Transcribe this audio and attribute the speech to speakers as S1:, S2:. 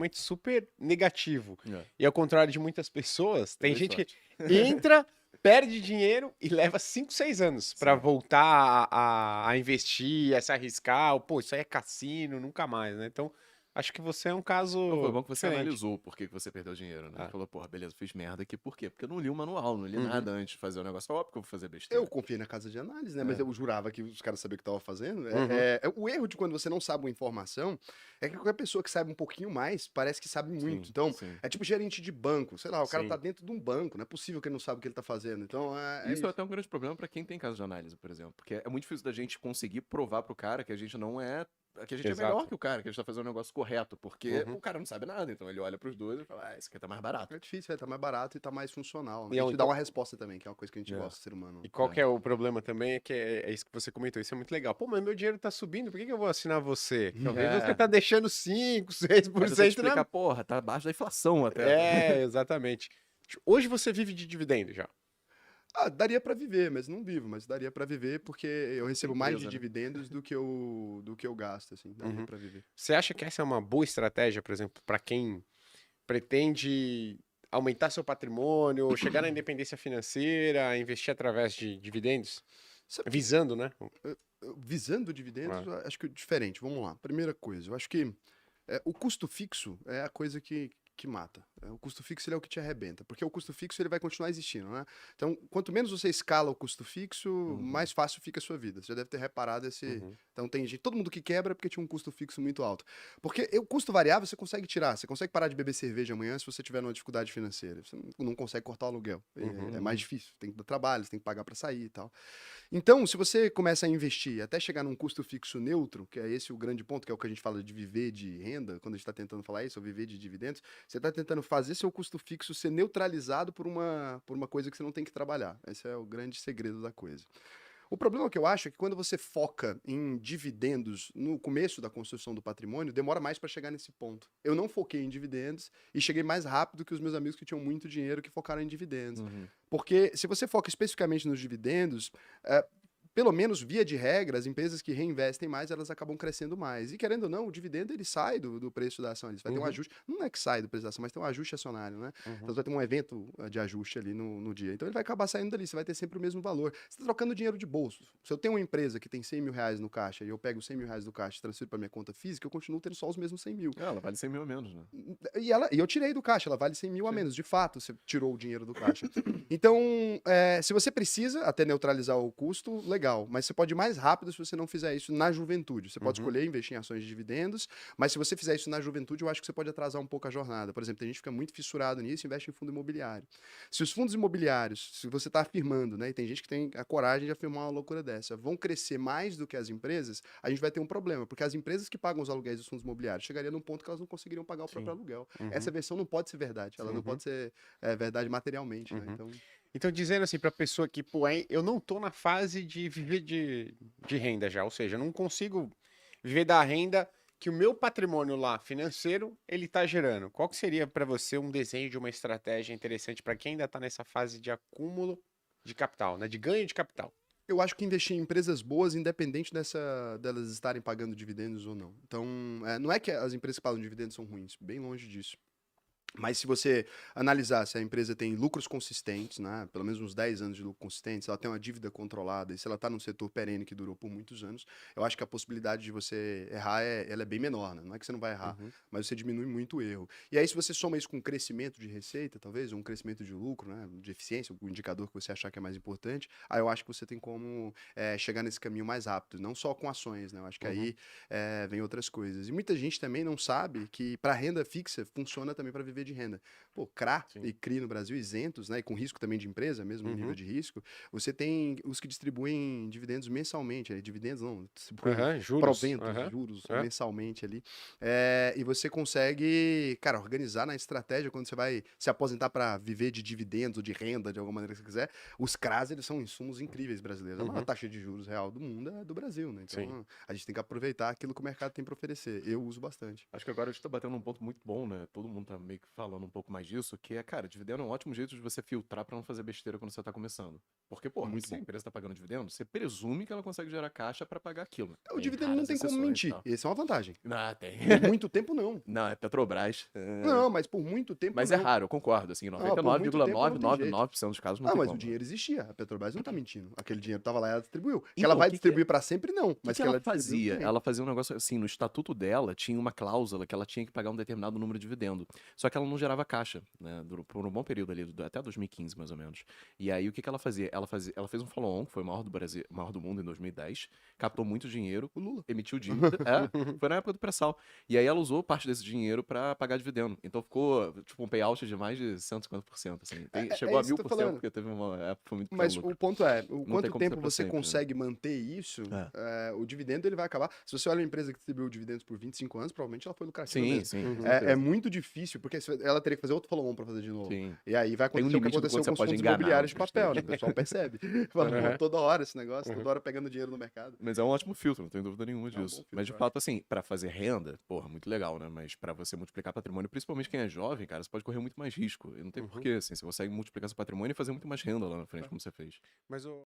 S1: momento super negativo.
S2: É.
S1: E ao contrário de muitas pessoas, tem
S2: Dei
S1: gente que
S2: sorte.
S1: entra, perde dinheiro e leva 5, 6 anos pra
S2: Sim.
S1: voltar a investir, a se arriscar. Pô, isso aí é cassino, nunca mais, né? Então, acho que você é um
S2: Não, foi
S1: caso
S2: bom que você
S1: diferente.
S2: analisou por que que você perdeu dinheiro, né?
S1: Ah,
S2: Falou, porra, beleza, fiz merda aqui. Por quê? Porque eu não li o manual, não li
S1: uhum.
S2: nada antes de fazer o negócio. Óbvio que eu vou fazer
S3: Eu
S2: besteira.
S3: confiei na casa de análise, né? Mas
S2: É.
S3: eu jurava que os caras sabiam o que estavam fazendo.
S1: Uhum.
S3: O erro de quando você não sabe uma informação é que qualquer pessoa que sabe um pouquinho mais parece que sabe muito.
S2: Sim,
S3: Então,
S2: sim.
S3: é tipo gerente de banco. Sei lá, o cara tá
S1: Sim.
S3: dentro de um banco. Não é possível que ele não saiba o que ele tá fazendo. Então, é
S2: Isso é
S3: isso.
S2: até um grande problema pra quem tem caso de análise, por exemplo. Porque é muito difícil da gente conseguir provar pro cara que a gente não é. Que a gente é melhor
S1: Exato.
S2: que o cara, que a gente tá fazendo o negócio correto. Porque
S1: Uhum.
S2: o cara não sabe nada. Então ele olha pros dois e fala, ah, esse aqui tá mais barato.
S3: É difícil, tá mais barato e tá mais funcional.
S1: E
S3: E
S1: é
S3: a
S1: um-
S3: gente dá uma resposta também, que é uma coisa que a gente
S2: É.
S3: gosta, ser humano.
S1: E qual que é o problema também? É que é isso que você comentou, isso é muito legal. Pô, mas meu dinheiro tá subindo, por que que eu vou assinar você? Talvez você
S2: É.
S1: tá deixando 5,
S2: Aí você tem que
S1: 6%
S2: explicar,
S1: na...
S2: porra, tá abaixo da inflação até.
S1: É, exatamente. Hoje você vive de dividendo já.
S3: Ah, daria pra viver, mas não vivo, mas daria pra viver porque eu recebo mais de
S2: empresa, né?
S3: dividendos do que eu gasto, assim, daria
S1: Uhum.
S3: pra viver.
S1: Você acha que essa é uma boa estratégia, por exemplo, para quem pretende aumentar seu patrimônio, ou chegar na independência financeira, investir através de dividendos?
S3: Sabe,
S1: Visando, né?
S3: visando dividendos,
S1: Ah,
S3: eu acho que é diferente. Vamos lá. Primeira coisa, eu acho que o custo fixo é a coisa que mata. O custo fixo ele é o que te arrebenta, porque o custo fixo ele vai continuar existindo, né? Então, quanto menos você escala o custo fixo, mais fácil fica a sua vida. Você já deve ter reparado esse.
S1: uhum,
S3: Então, tem gente, todo mundo que quebra é porque tinha um custo fixo muito alto. Porque o custo variável você consegue tirar. Você consegue parar de beber cerveja amanhã se você tiver numa dificuldade financeira. Você não consegue cortar o aluguel. É mais difícil. Tem que dar trabalho, você tem que pagar para sair e tal. Então, se você começa a investir até chegar num custo fixo neutro, que é esse o grande ponto, que é o que a gente fala de viver de renda, quando a gente está tentando falar isso, ou viver de dividendos, você está tentando fazer seu custo fixo ser neutralizado por uma coisa que você não tem que trabalhar. Esse é o grande segredo da coisa. O problema que eu acho é que quando você foca em dividendos no começo da construção do patrimônio, demora mais para chegar nesse ponto. Eu não foquei em dividendos e cheguei mais rápido que os meus amigos que tinham muito dinheiro que focaram em dividendos. Porque se você foca especificamente nos dividendos, pelo menos via de regra, as empresas que reinvestem mais, elas acabam crescendo mais. E querendo ou não, o dividendo ele sai do preço da ação. Ele vai ter um ajuste. Não é que sai do preço da ação, mas tem um ajuste acionário, né? Então você vai ter um evento de ajuste ali no dia. Então ele vai acabar saindo dali, você vai ter sempre o mesmo valor. Você está trocando dinheiro de bolso. Se eu tenho uma empresa que tem 100 mil reais no caixa e eu pego 100 mil reais do caixa e transfiro para minha conta física, eu continuo tendo só os mesmos 100 mil.
S2: Ela vale 100 mil a menos, né?
S3: E eu tirei do caixa, ela vale 100 mil a menos. De fato, você tirou o dinheiro do caixa. Então, se você precisa até neutralizar o custo, legal. Mas você pode ir mais rápido se você não fizer isso na juventude. Você pode escolher investir em ações de dividendos, mas se você fizer isso na juventude, eu acho que você pode atrasar um pouco a jornada. Por exemplo, tem gente que fica muito fissurado nisso e investe em fundo imobiliário. Se os fundos imobiliários, se você está afirmando, né, e tem gente que tem a coragem de afirmar uma loucura dessa, vão crescer mais do que as empresas, a gente vai ter um problema, porque as empresas que pagam os aluguéis dos fundos imobiliários chegariam num ponto que elas não conseguiriam pagar o próprio aluguel. Essa versão não pode ser verdade, ela não pode ser verdade materialmente, né?
S1: Então, dizendo assim pra pessoa que, pô, eu não tô na fase de viver de renda já, ou seja, eu não consigo viver da renda que o meu patrimônio lá financeiro ele tá gerando. Qual que seria pra você um desenho de uma estratégia interessante pra quem ainda tá nessa fase de acúmulo de capital, né, de ganho de capital?
S3: Eu acho que investir em empresas boas, independente delas estarem pagando dividendos ou não. Então, não é que as empresas que pagam dividendos são ruins, bem longe disso. Mas se você analisar se a empresa tem lucros consistentes, né, pelo menos uns 10 anos de lucro consistente, se ela tem uma dívida controlada e se ela está num setor perene que durou por muitos anos, eu acho que a possibilidade de você errar ela é bem menor, né? Não é que você não vai errar, mas você diminui muito o erro. E aí se você soma isso com crescimento de receita, talvez, ou um crescimento de lucro, né, de eficiência, o indicador que você achar que é mais importante, aí eu acho que você tem como chegar nesse caminho mais rápido, não só com ações, né? Eu acho que aí vem outras coisas. E muita gente também não sabe que para renda fixa funciona também para viver de renda. Pô, CRA e CRI no Brasil isentos, né, e com risco também de empresa, mesmo nível de risco, você tem os que distribuem dividendos mensalmente, dividendos não, distribuem
S1: Juros.
S3: proventos, juros mensalmente ali, e você consegue, cara, organizar na estratégia quando você vai se aposentar para viver de dividendos ou de renda, de alguma maneira que você quiser, os CRAs, eles são insumos incríveis brasileiros. A maior taxa de juros real do mundo é do Brasil, né? Então, a gente tem que aproveitar aquilo que o mercado tem para oferecer. Eu uso bastante.
S2: Acho que agora a gente tá batendo num ponto muito bom, né? Todo mundo tá meio que falando um pouco mais disso, que é, cara, dividendo é um ótimo jeito de você filtrar pra não fazer besteira quando você tá começando. Porque, porra,
S3: Muito
S2: se a
S3: bom.
S2: empresa tá pagando dividendo, você presume que ela consegue gerar caixa pra pagar aquilo.
S3: O
S2: Tem
S3: dividendo não
S2: raras
S3: tem como
S2: exceções e
S3: mentir.
S2: tal.
S3: Essa é uma vantagem.
S2: Não, tem.
S3: Por muito tempo, não.
S2: Não, é Petrobras. É.
S3: Não, mas por muito tempo
S2: Mas
S3: não.
S2: é raro, eu concordo. Assim,
S3: Não, por muito tempo não tem
S2: 99,999% dos casos não
S3: Ah,
S2: tem
S3: mas
S2: como.
S3: o dinheiro existia. A Petrobras não tá mentindo. Aquele dinheiro tava lá e ela distribuiu. Que
S2: Então,
S3: ela vai
S2: que
S3: distribuir pra sempre, não.
S2: O
S3: Mas
S2: que
S3: que
S2: ela
S3: distribuiu
S2: fazia?
S3: também.
S2: Ela fazia um negócio assim, no estatuto dela tinha uma cláusula que ela tinha que pagar um determinado número de dividendo. Só que ela não gerava caixa, né? Por um bom período ali, até 2015 mais ou menos. E aí o que ela fazia? Ela fez um follow-on, que foi o maior do Brasil, maior do mundo em 2010, captou muito dinheiro,
S3: O Lula.
S2: emitiu dívida, foi na época do pré-sal. E aí ela usou parte desse dinheiro pra pagar dividendo. Então ficou, tipo, um payout de mais de 150%, assim. Chegou a
S3: isso que eu tô
S2: 1000%,
S3: falando.
S2: porque teve uma época que foi muito
S3: Mas
S2: lucro.
S3: o ponto é, o
S2: tem
S3: quanto
S2: como
S3: tempo
S2: ser pra
S3: você
S2: sempre, né?
S3: consegue manter isso, o dividendo ele vai acabar. Se você olha uma empresa que distribuiu dividendos por 25 anos, provavelmente ela foi lucrativa
S2: Sim,
S3: mesmo.
S2: sim. com
S3: É
S2: certeza.
S3: muito difícil, porque ela teria que fazer outro follow-on pra fazer de novo.
S2: Sim.
S3: E aí vai
S2: Tem um
S3: acontecer o que
S2: limite do
S3: aconteceu
S2: quanto você
S3: com os
S2: pode
S3: fundos
S2: enganar
S3: imobiliários de
S2: outras
S3: papel, né?
S2: pessoas.
S3: O pessoal percebe. Fala,
S1: Uhum.
S3: pô, toda hora esse negócio, toda hora pegando dinheiro no mercado.
S2: Mas é um ótimo filtro, não tenho dúvida nenhuma
S3: É um bom
S2: disso.
S3: filtro,
S2: Mas de
S3: eu
S2: fato, assim, pra fazer renda, porra, muito legal, né? Mas pra você multiplicar patrimônio, principalmente quem é jovem, cara, você pode correr muito mais risco. E não tem porquê, assim, você consegue multiplicar seu patrimônio e fazer muito mais renda lá na frente, como você fez.
S1: Mas o